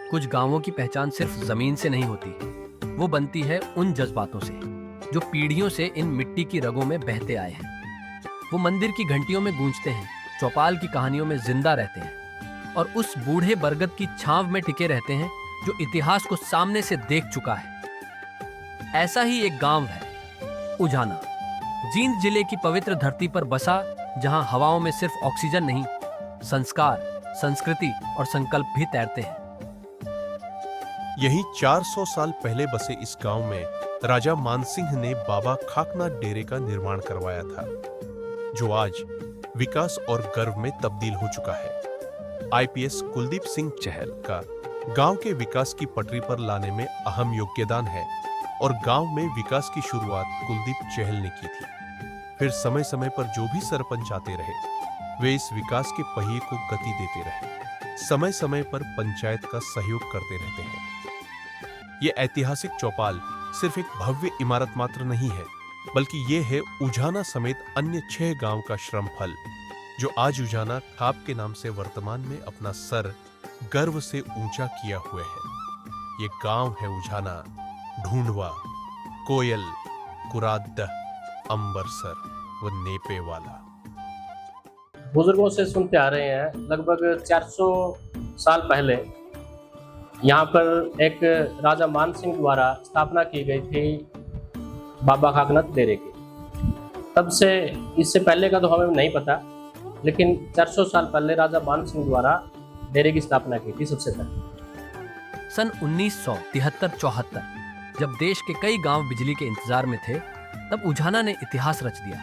कुछ गांवों की पहचान सिर्फ जमीन से नहीं होती, वो बनती है उन जज्बातों से जो पीढ़ियों से इन मिट्टी की रगों में बहते आए हैं। वो मंदिर की घंटियों में गूंजते हैं, चौपाल की कहानियों में जिंदा रहते हैं और उस बूढ़े बरगद की छांव में टिके रहते हैं जो इतिहास को सामने से देख चुका है। ऐसा ही एक गांव है उझाना, जींद जिले की पवित्र धरती पर बसा, जहां हवाओं में सिर्फ ऑक्सीजन नहीं, संस्कार, संस्कृति और संकल्प भी तैरते हैं। यही 400 साल पहले बसे इस गांव में राजा मानसिंह ने बाबा खाकनाथ डेरे का निर्माण करवाया था, जो आज विकास और गर्व में तब्दील हो चुका है। आईपीएस कुलदीप सिंह चहल का गांव के विकास की पटरी पर लाने में अहम योगदान है और गांव में विकास की शुरुआत कुलदीप चहल ने की थी। फिर समय समय पर जो भी सरपंच आते रहे, वे इस विकास के पहिए को गति देते रहे, समय समय पर पंचायत का सहयोग करते रहते हैं। ये ऐतिहासिक चौपाल सिर्फ एक भव्य इमारत मात्र नहीं है, बल्कि ये है उझाना समेत अन्य 6 गांव का श्रम फल, जो आज उझाना खाप के नाम से वर्तमान में अपना सर गर्व से ऊंचा किया हुए है। ये गांव है उझाना, ढूंढवा, कोयल, कुरादह, अंबरसर व नेपे वाला। बुजुर्गों से सुनते आ रहे हैं, लगभग 400 साल पहले यहाँ पर एक राजा मानसिंह द्वारा स्थापना की गई थी बाबा खाकनाथ डेरे की। तब से, इससे पहले का तो हमें नहीं पता, लेकिन 400 साल पहले राजा मानसिंह द्वारा डेरे की स्थापना की थी सबसे पहले। सन 1973-74 जब देश के कई गांव बिजली के इंतजार में थे, तब उझाना ने इतिहास रच दिया।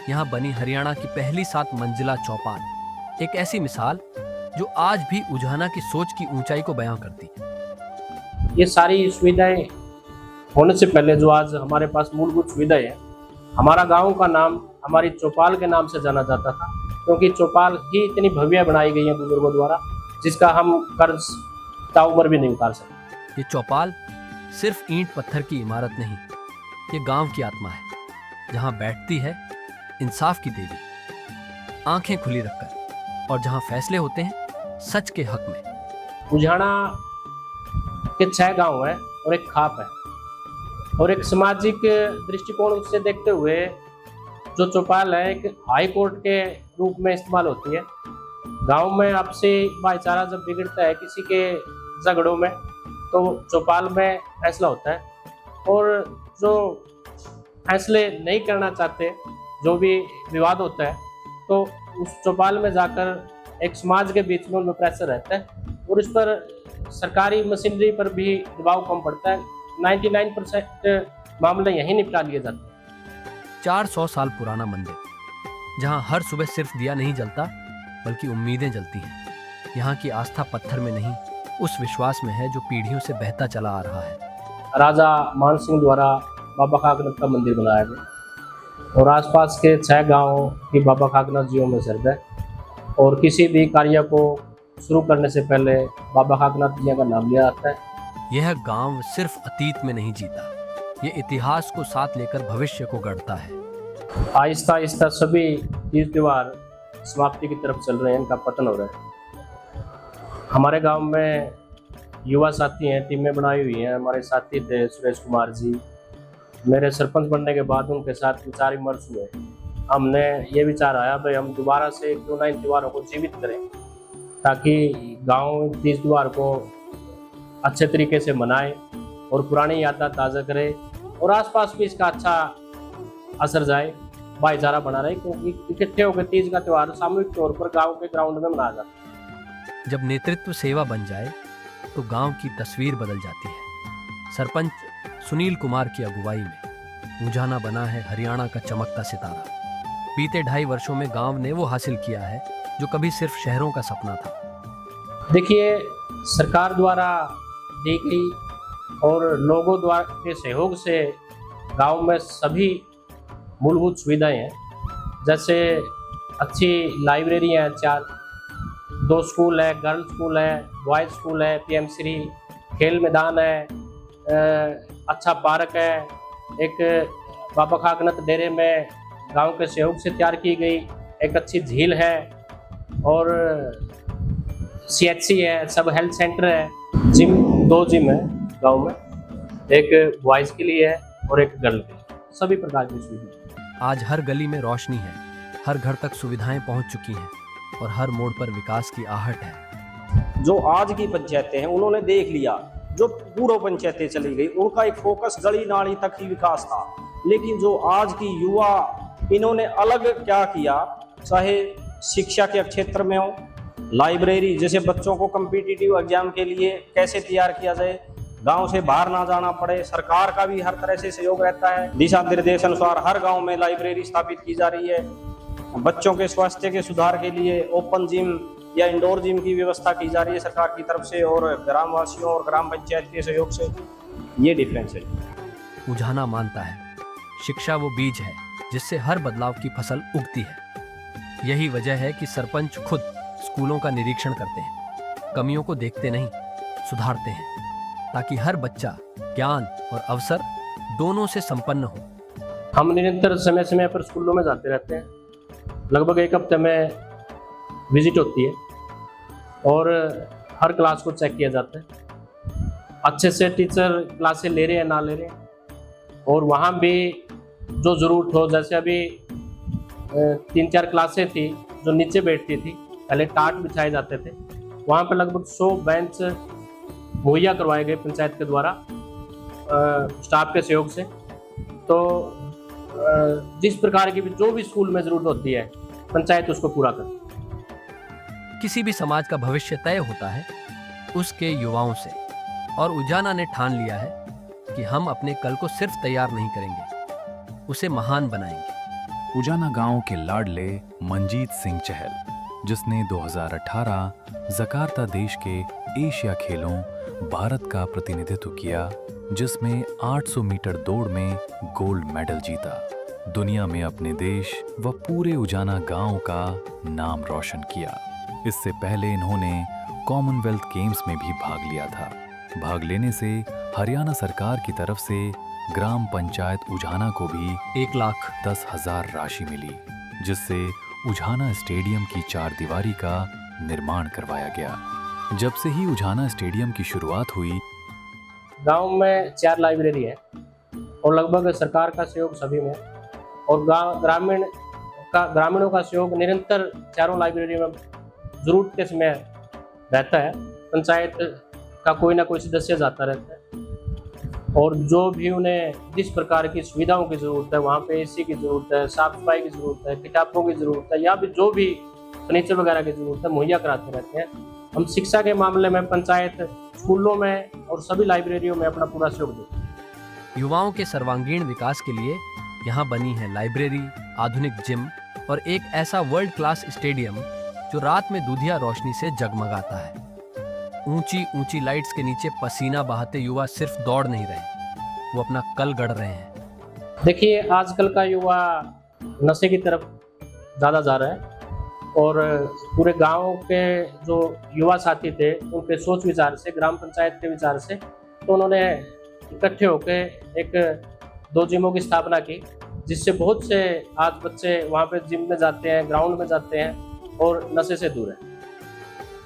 यहाँ बनी हरियाणा की पहली 7 मंजिला चौपाल, एक ऐसी मिसाल जो आज भी उझाना की सोच की ऊंचाई को बयां करती है। ये सारी सुविधाएं होने से पहले जो आज हमारे पास मूलभूत सुविधाएं हैं, हमारा गांव का नाम हमारी चौपाल के नाम से जाना जाता था, क्योंकि चौपाल ही इतनी भव्य बनाई गई है बुजुर्गों द्वारा, जिसका हम कर्ज ताउम्र भी नहीं उतार सकते। ये चौपाल सिर्फ ईंट पत्थर की इमारत नहीं, ये गांव की आत्मा है, जहां बैठती है इंसाफ की देवी, आंखें खुली रखकर, और जहां फैसले होते हैं सच के हक में। उझाना के 6 गांव है और एक खाप है, और एक सामाजिक दृष्टिकोण से देखते हुए जो चौपाल है एक हाई कोर्ट के रूप में इस्तेमाल होती है। गांव में आपसी भाईचारा जब बिगड़ता है किसी के झगड़ों में, तो चौपाल में फैसला होता है, और जो फैसले नहीं करना चाहते, जो भी विवाद होता है, तो उस चौपाल में जाकर एक समाज के बीच में उनमें प्रेशर रहता है, और इस पर सरकारी मशीनरी पर भी दबाव कम पड़ता है। 99% मामले यहीं निपटा लिए जाते हैं। 400 साल पुराना मंदिर, जहां हर सुबह सिर्फ दिया नहीं जलता, बल्कि उम्मीदें जलती हैं। यहाँ की आस्था पत्थर में नहीं, उस विश्वास में है जो पीढ़ियों से बहता चला आ रहा है। राजा मानसिंह द्वारा बाबा खाकनाथ का मंदिर बनाया गया, और आसपास के 6 गांव की बाबा खाकनाथ जियों में श्रद्धा है, और किसी भी कार्य को शुरू करने से पहले बाबा खाकनाथ जी का नाम लिया जाता है। यह गांव सिर्फ अतीत में नहीं जीता, ये इतिहास को साथ लेकर भविष्य को गढ़ता है। आहिस्ता आहिस्ता सभी तीज त्योहार समाप्ति की तरफ चल रहे हैं, इनका पतन हो रहा है। हमारे गांव में युवा साथी हैं, टीमें बनाई हुई हैं। हमारे साथी थे सुरेश कुमार जी, मेरे सरपंच बनने के बाद उनके साथ विचार विमर्श हुए। हमने ये विचार आया भाई हम दोबारा से क्यों ना इन त्योहारों को जीवित करें, ताकि गांव तीज त्योहार को अच्छे तरीके से मनाए और पुरानी यादें ताज़ा करे, और आसपास भी इसका अच्छा असर जाए, भाईचारा बना रहे, क्योंकि इकट्ठे होकर तीज का त्योहार सामूहिक तौर पर गांव के ग्राउंड में मनाया जाता है। जब नेतृत्व सेवा बन जाए तो गांव की तस्वीर बदल जाती है। सरपंच सुनील कुमार की अगुवाई में उझाना बना है हरियाणा का चमकता सितारा। बीते 2.5 वर्षों में गांव ने वो हासिल किया है जो कभी सिर्फ शहरों का सपना था। देखिए, सरकार द्वारा दी गई और लोगों द्वारा के सहयोग से गांव में सभी मूलभूत सुविधाएं हैं, जैसे अच्छी लाइब्रेरी है, 2 स्कूल है, गर्ल्स स्कूल है, बॉयज़ स्कूल है, पीएमश्री, खेल मैदान है, अच्छा पार्क है। एक बाबा खाकनाथ डेरे में गांव के सहयोग से तैयार की गई एक अच्छी झील है, और CHC है, सब हेल्थ सेंटर है, जिम, 2 जिम है गांव में, एक बॉयज़ के लिए है और एक गर्ल के लिए, सभी प्रकार की सुविधा। आज हर गली में रोशनी है, हर घर तक सुविधाएं पहुंच चुकी हैं और हर मोड़ पर विकास की आहट है। जो आज की पंचायतें हैं उन्होंने देख लिया, जो पूर्व पंचायतें चली गई उनका एक फोकस गली नाली तक ही विकास था, लेकिन जो आज की युवा, इन्होंने अलग क्या किया, चाहे शिक्षा के क्षेत्र में हो, लाइब्रेरी, जैसे बच्चों को कॉम्पिटिटिव एग्जाम के लिए कैसे तैयार किया जाए, गांव से बाहर ना जाना पड़े, सरकार का भी हर तरह से सहयोग रहता है, दिशा निर्देश अनुसार हर गांव में लाइब्रेरी स्थापित की जा रही है। बच्चों के स्वास्थ्य के सुधार के लिए ओपन जिम या इंडोर जिम की व्यवस्था की जा रही है सरकार की तरफ से और ग्रामवासियों और ग्राम पंचायत के सहयोग से। ये डिफरेंस है। उजाना मानता है शिक्षा वो बीज है जिससे हर बदलाव की फसल उगती है। यही वजह है कि सरपंच खुद स्कूलों का निरीक्षण करते हैं, कमियों को देखते नहीं सुधारते हैं, ताकि हर बच्चा ज्ञान और अवसर दोनों से संपन्न हो। हम निरंतर समय समय पर स्कूलों में जाते रहते हैं, लगभग 1 हफ्ते में विजिट होती है और हर क्लास को चेक किया जाता है, अच्छे से टीचर क्लासें ले रहे हैं ना ले रहे हैं, और वहाँ भी जो ज़रूरत हो, जैसे अभी 3-4 क्लासें थी जो नीचे बैठती थी, पहले टाट बिछाए जाते थे, वहाँ पर लगभग 100 बेंच मुहैया करवाए गए पंचायत के द्वारा स्टाफ के सहयोग से। तो जिस प्रकार की भी जो भी स्कूल में ज़रूरत होती है पंचायत उसको पूरा करती है। किसी भी समाज का भविष्य तय होता है उसके युवाओं से, और उजाना ने ठान लिया है कि हम अपने कल को सिर्फ तैयार नहीं करेंगे, उसे महान बनाएंगे। उजाना गांव के लाडले मंजीत सिंह चहल, जिसने 2018 जकार्ता देश के एशिया खेलों भारत का प्रतिनिधित्व किया, जिसमें 800 मीटर दौड़ में गोल्ड मेडल जीता, दुनिया में अपने देश व पूरे उजाना गांव का नाम रोशन किया। इससे पहले इन्होंने कॉमनवेल्थ गेम्स में भी भाग लिया था। भाग लेने से हरियाणा सरकार की तरफ से ग्राम पंचायत उजाना को भी 1,10,000 राशि मिली, जिससे उजाना स्टेडियम की 4 दीवारी का निर्माण करवाया गया। जब से ही उजाना स्टेडियम की शुरुआत हुई, गांव में 4 लाइब्रेरी है और लगभग सरकार का सहयोग सभी में, और ग्रामीणों का सहयोग निरंतर चारों लाइब्रेरी में जरूरत के समय रहता है। पंचायत का कोई ना कोई सदस्य जाता रहता है और जो भी उन्हें जिस प्रकार की सुविधाओं की ज़रूरत है, वहाँ पे AC की ज़रूरत है, साफ सफाई की ज़रूरत है, किताबों की ज़रूरत है, या भी जो भी फर्नीचर वगैरह की ज़रूरत है मुहैया कराते रहते हैं। हम शिक्षा के मामले में पंचायत स्कूलों में और सभी लाइब्रेरियों में अपना पूरा सहयोग देते हैं। युवाओं के सर्वांगीण विकास के लिए यहाँ बनी है लाइब्रेरी, आधुनिक जिम और एक ऐसा वर्ल्ड क्लास स्टेडियम जो रात में दूधिया रोशनी से जगमगाता है। ऊंची ऊंची लाइट्स के नीचे पसीना बहाते युवा सिर्फ दौड़ नहीं रहे, वो अपना कल गढ़ रहे हैं। देखिए, आजकल का युवा नशे की तरफ ज़्यादा जा रहा है और पूरे गांव के जो युवा साथी थे उनके सोच विचार से, ग्राम पंचायत के विचार से, तो उन्होंने इकट्ठे होकर 1-2 जिमों की स्थापना की, जिससे बहुत से आज बच्चे वहाँ पे जिम में जाते हैं, ग्राउंड में जाते हैं और नशे से दूर हैं।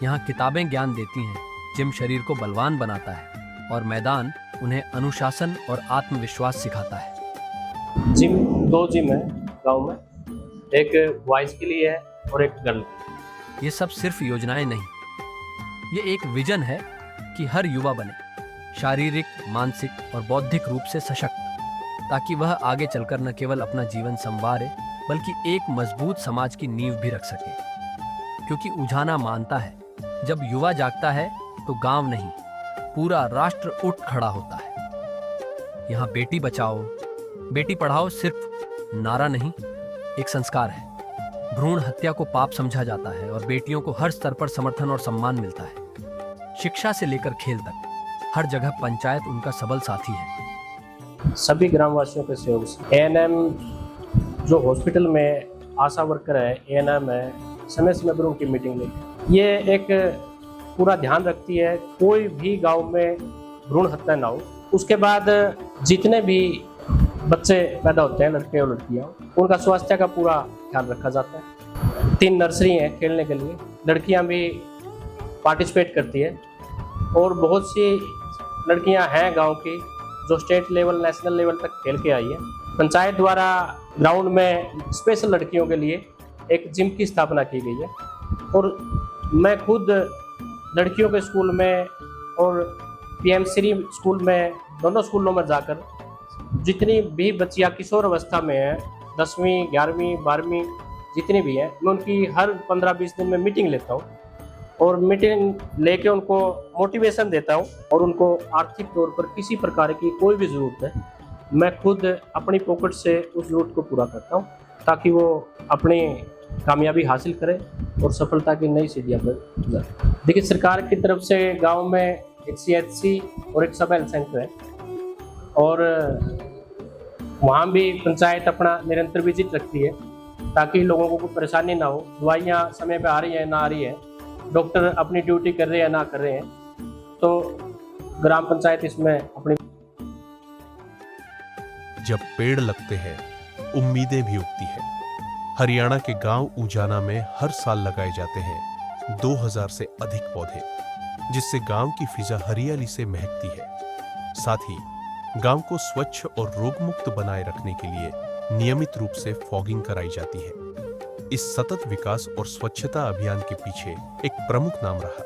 यहाँ किताबें ज्ञान देती हैं, जिम शरीर को बलवान बनाता है और मैदान उन्हें अनुशासन और आत्मविश्वास सिखाता है। जिम 2 जिम है गांव में, एक बॉयज़ के लिए है और एक गर्ल के लिए। ये सब सिर्फ योजनाएं नहीं, ये एक विजन है कि हर युवा बने शारीरिक, मानसिक और बौद्धिक रूप से सशक्त, ताकि वह आगे चलकर न केवल अपना जीवन संवारे बल्कि एक मजबूत समाज की नींव भी रख सके। क्योंकि उजाना मानता है जब युवा जागता है तो गांव नहीं, पूरा राष्ट्र उठ खड़ा होता है। यहाँ बेटी बचाओ बेटी पढ़ाओ सिर्फ नारा नहीं, एक संस्कार है। भ्रूण हत्या को पाप समझा जाता है और बेटियों को हर स्तर पर समर्थन और सम्मान मिलता है। शिक्षा से लेकर खेल तक हर जगह पंचायत उनका सबल साथी है। सभी ग्रामवासियों के सहयोग से ANM जो हॉस्पिटल में आशा वर्कर है, ANM है, समय समय पर उनकी मीटिंग लेती है। ये एक पूरा ध्यान रखती है कोई भी गांव में भ्रूण हत्या ना हो। उसके बाद जितने भी बच्चे पैदा होते हैं, लड़के और लड़कियां, उनका स्वास्थ्य का पूरा ख्याल रखा जाता है। 3 नर्सरी हैं खेलने के लिए, लड़कियां भी पार्टिसिपेट करती है। और बहुत सी लड़कियां हैं गांव की जो स्टेट लेवल, नेशनल लेवल तक खेल के आई है। पंचायत द्वारा ग्राउंड में स्पेशल लड़कियों के लिए एक जिम की स्थापना की गई है। और मैं खुद लड़कियों के स्कूल में और पीएम श्री स्कूल में, दोनों स्कूलों में जाकर जितनी भी बच्चियां किशोर अवस्था में हैं, 10वीं 11वीं 12वीं जितनी भी हैं, मैं उनकी हर 15-20 दिन में मीटिंग लेता हूँ और मीटिंग लेके उनको मोटिवेशन देता हूँ। और उनको आर्थिक तौर पर किसी प्रकार की कोई भी ज़रूरत है, मैं खुद अपनी पॉकेट से उस ज़रूरत को पूरा करता हूँ ताकि वो अपनी कामयाबी हासिल करें और सफलता की नई सीढ़ियाँ पर जाए। देखिए, सरकार की तरफ से गांव में एक CHC और एक सब हेल्थ सेंटर है और वहाँ भी पंचायत अपना निरंतर विजिट रखती है ताकि लोगों को कोई परेशानी ना हो। दवाइयाँ समय पे आ रही है ना आ रही है, डॉक्टर अपनी ड्यूटी कर रहे हैं ना कर रहे हैं, तो ग्राम पंचायत इसमें अपनी। जब पेड़ लगते हैं, उम्मीदें भी उगती है। हरियाणा के गांव ऊंजाना में हर साल लगाए जाते हैं 2000 से अधिक पौधे, जिससे गांव की फिजा हरियाली से महकती है। साथ ही गांव को स्वच्छ और रोगमुक्त बनाए रखने के लिए नियमित रूप से फॉगिंग कराई जाती है। इस सतत विकास और स्वच्छता अभियान के पीछे एक प्रमुख नाम रहा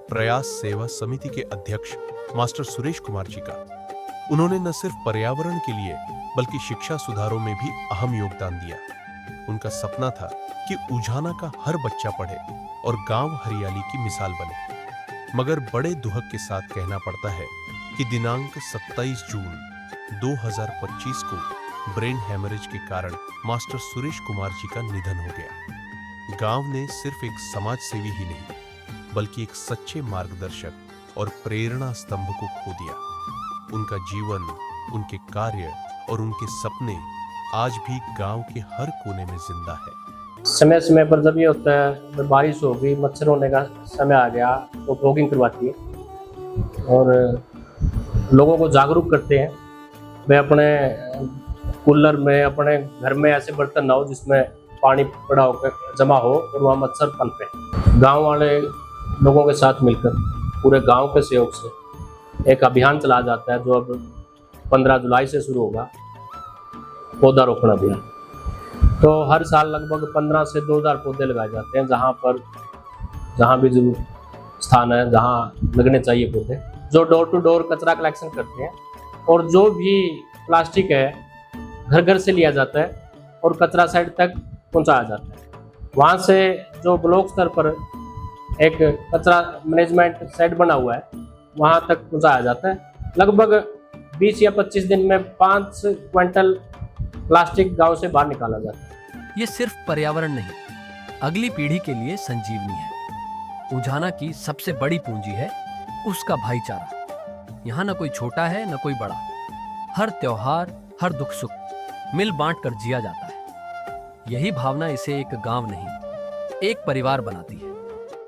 प्रयास सेवा समिति के अध्यक्ष मास्टर सुरेश कुमार जी का। उन्होंने न सिर्फ पर्यावरण के लिए बल्कि शिक्षा सुधारों में भी अहम योगदान दिया। उनका सपना था कि ऊंजाना का हर बच्चा पढ़े और गांव हरियाली की मिसाल बने। मगर बड़े दुहक के साथ कहना पड़ता है कि दिनांक 27 जून 2025 को ब्रेन हैमरेज के कारण मास्टर सुरेश कुमार जी का निधन हो गया। गांव ने सिर्फ एक समाज सेवी ही नहीं बल्कि एक सच्चे मार्गदर्शक और प्रेरणा स्तंभ को खो दिया। उनका जीवन, उनके कार्य और उनके सपने आज भी गांव के हर कोने में जिंदा है। समय समय पर जब ये होता है, बारिश हो गई, मच्छर होने का समय आ गया, तो फॉगिंग करवाती है और लोगों को जागरूक करते हैं। वे अपने कूलर में, अपने घर में ऐसे बर्तन ना हो जिसमें पानी पड़ा होकर जमा हो और वहाँ मच्छर पनपे। गांव वाले लोगों के साथ मिलकर पूरे गांव के सहयोग से एक अभियान चलाया जाता है जो अब 15 जुलाई से शुरू होगा, पौधारोपण अभियान। तो हर साल लगभग 15 से 2000 पौधे लगाए जाते हैं, जहाँ भी जरूर स्थान है जहाँ लगने चाहिए पौधे। जो डोर टू डोर कचरा कलेक्शन करते हैं और जो भी प्लास्टिक है घर घर से लिया जाता है और कचरा साइड तक पहुंचाया जाता है। वहाँ से जो ब्लॉक स्तर पर एक कचरा मैनेजमेंट सेट बना हुआ है वहाँ तक पहुंचाया जाता है। लगभग 20 या 25 दिन में 5 क्विंटल प्लास्टिक गांव से बाहर निकाला जाता है। ये सिर्फ पर्यावरण नहीं, अगली पीढ़ी के लिए संजीवनी है। ऊंजाना की सबसे बड़ी पूंजी है उसका भाईचारा। यहाँ न कोई छोटा है न कोई बड़ा, हर त्योहार, हर दुख सुख मिल बांट कर जिया जाता है। यही भावना इसे एक गांव नहीं, एक परिवार बनाती है।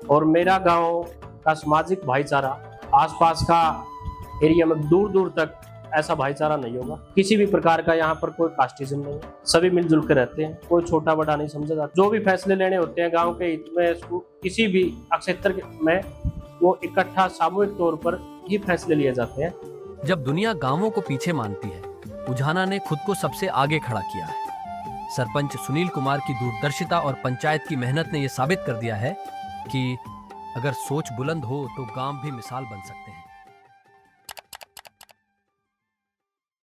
और मेरा गांव का सामाजिक भाईचारा आसपास का एरिया में दूर दूर तक ऐसा भाईचारा नहीं होगा। किसी भी प्रकार का यहाँ पर कोई कास्टिज्म नहीं है, सभी मिलजुल कर रहते हैं, कोई छोटा बड़ा नहीं समझा जाता। जो भी फैसले लेने होते हैं गांव के हित में, किसी भी क्षेत्र में, वो इकट्ठा सामूहिक तौर पर ही फैसले लिए जाते हैं। जब दुनिया गांवों को पीछे मानती है, ऊंजाना ने खुद को सबसे आगे खड़ा किया है। सरपंच सुनील कुमार की दूरदर्शिता और पंचायत की मेहनत ने यह साबित कर दिया है कि अगर सोच बुलंद हो तो गांव भी मिसाल बन सकते हैं।